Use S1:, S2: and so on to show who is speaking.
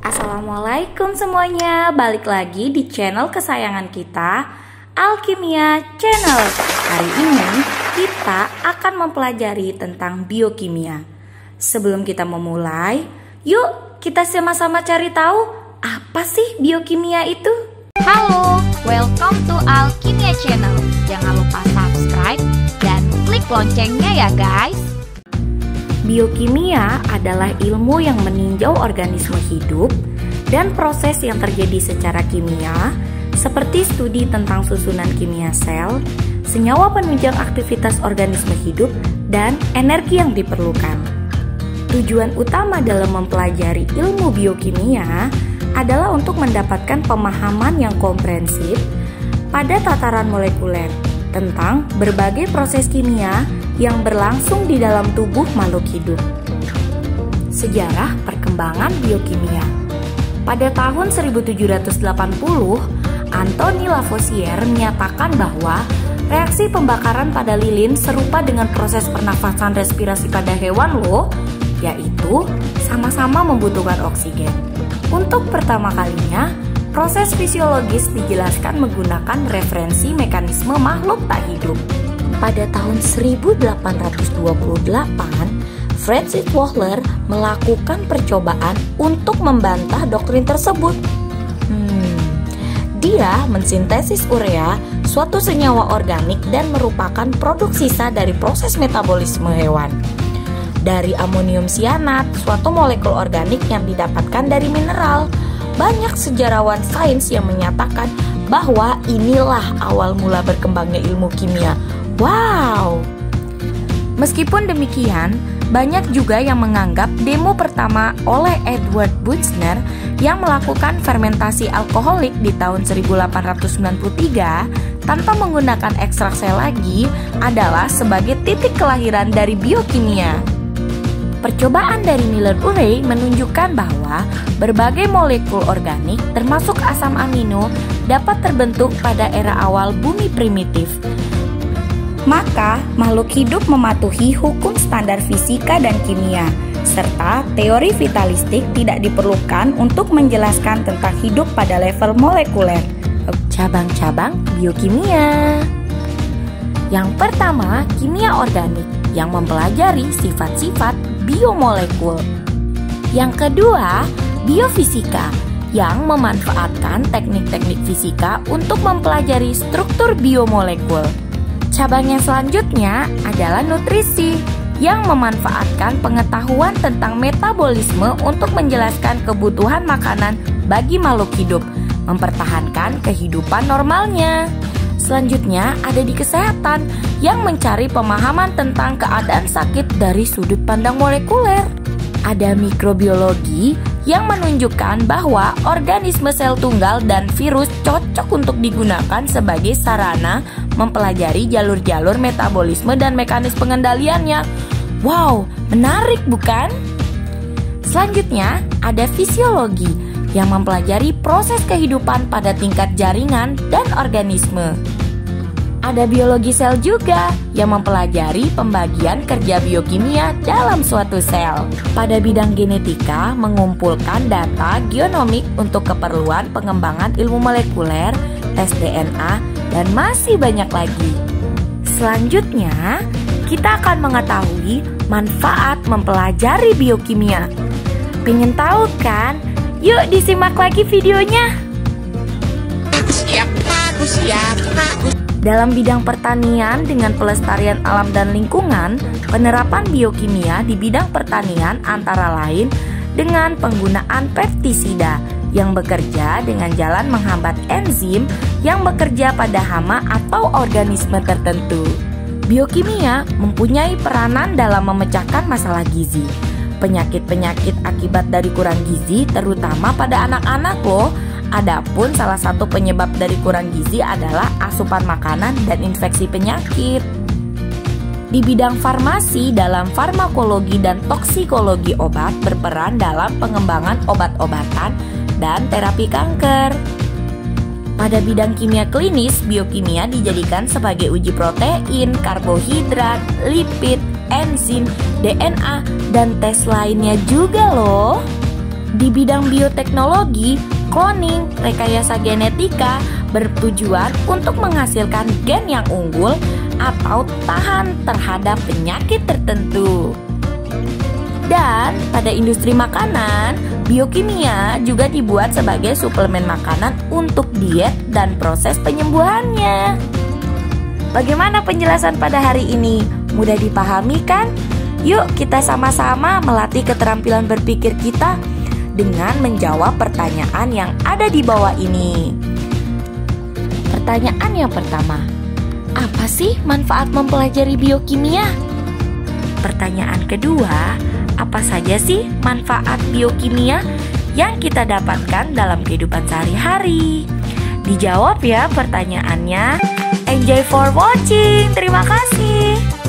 S1: Assalamualaikum semuanya, balik lagi di channel kesayangan kita, Alkimia Channel. Hari ini kita akan mempelajari tentang biokimia. Sebelum kita memulai, yuk kita sama-sama cari tahu apa sih biokimia itu.
S2: Halo, welcome to Alkimia Channel. Jangan lupa subscribe dan klik loncengnya ya guys.
S1: Biokimia adalah ilmu yang meninjau organisme hidup dan proses yang terjadi secara kimia, seperti studi tentang susunan kimia sel, senyawa penunjang aktivitas organisme hidup, dan energi yang diperlukan. Tujuan utama dalam mempelajari ilmu biokimia adalah untuk mendapatkan pemahaman yang komprehensif pada tataran molekuler tentang berbagai proses kimia yang berlangsung di dalam tubuh makhluk hidup. Sejarah perkembangan biokimia. Pada tahun 1780, Anthony Lavoisier menyatakan bahwa reaksi pembakaran pada lilin serupa dengan proses pernafasan respirasi pada hewan loh, yaitu sama-sama membutuhkan oksigen. Untuk pertama kalinya, proses fisiologis dijelaskan menggunakan referensi mekanisme makhluk tak hidup. Pada tahun 1828, Francis Wohler melakukan percobaan untuk membantah doktrin tersebut. Dia mensintesis urea, suatu senyawa organik dan merupakan produk sisa dari proses metabolisme hewan. Dari amonium sianat, suatu molekul organik yang didapatkan dari mineral. Banyak sejarawan sains yang menyatakan bahwa inilah awal mula berkembangnya ilmu kimia. Wow! Meskipun demikian, banyak juga yang menganggap demo pertama oleh Edward Buchner yang melakukan fermentasi alkoholik di tahun 1893 tanpa menggunakan ekstrak sel lagi adalah sebagai titik kelahiran dari biokimia. Percobaan dari Miller-Urey menunjukkan bahwa berbagai molekul organik termasuk asam amino dapat terbentuk pada era awal bumi primitif. Maka makhluk hidup mematuhi hukum standar fisika dan kimia, serta teori vitalistik tidak diperlukan untuk menjelaskan tentang hidup pada level molekuler. Cabang-cabang biokimia. Yang pertama, kimia organik yang mempelajari sifat-sifat biomolekul. Yang kedua, biofisika yang memanfaatkan teknik-teknik fisika untuk mempelajari struktur biomolekul. Cabang yang selanjutnya adalah nutrisi yang memanfaatkan pengetahuan tentang metabolisme untuk menjelaskan kebutuhan makanan bagi makhluk hidup, mempertahankan kehidupan normalnya. Selanjutnya ada di kesehatan yang mencari pemahaman tentang keadaan sakit dari sudut pandang molekuler. Ada mikrobiologi yang menunjukkan bahwa organisme sel tunggal dan virus cocok untuk digunakan sebagai sarana mempelajari jalur-jalur metabolisme dan mekanisme pengendaliannya. Wow, menarik bukan? Selanjutnya ada fisiologi yang mempelajari proses kehidupan pada tingkat jaringan dan organisme. Ada biologi sel juga yang mempelajari pembagian kerja biokimia dalam suatu sel. Pada bidang genetika mengumpulkan data genomik untuk keperluan pengembangan ilmu molekuler, tes DNA, dan masih banyak lagi. Selanjutnya, kita akan mengetahui manfaat mempelajari biokimia. Pengen tahu kan? Yuk disimak lagi videonya. Dalam bidang pertanian dengan pelestarian alam dan lingkungan, penerapan biokimia di bidang pertanian antara lain dengan penggunaan pestisida yang bekerja dengan jalan menghambat enzim yang bekerja pada hama atau organisme tertentu. Biokimia mempunyai peranan dalam memecahkan masalah gizi. Penyakit-penyakit akibat dari kurang gizi terutama pada anak-anak loh. Adapun salah satu penyebab dari kurang gizi adalah asupan makanan dan infeksi penyakit. Di bidang farmasi, dalam farmakologi dan toksikologi obat berperan dalam pengembangan obat-obatan dan terapi kanker. Pada bidang kimia klinis, biokimia dijadikan sebagai uji protein, karbohidrat, lipid, enzim, DNA, dan tes lainnya juga loh. Di bidang bioteknologi, cloning, rekayasa genetika bertujuan untuk menghasilkan gen yang unggul atau tahan terhadap penyakit tertentu. Dan pada industri makanan, biokimia juga dibuat sebagai suplemen makanan untuk diet dan proses penyembuhannya. Bagaimana penjelasan pada hari ini? Mudah dipahami kan? Yuk kita sama-sama melatih keterampilan berpikir kita dengan menjawab pertanyaan yang ada di bawah ini. Pertanyaan yang pertama, apa sih manfaat mempelajari biokimia? Pertanyaan kedua, apa saja sih manfaat biokimia yang kita dapatkan dalam kehidupan sehari-hari? Dijawab ya pertanyaannya. Enjoy for watching. Terima kasih.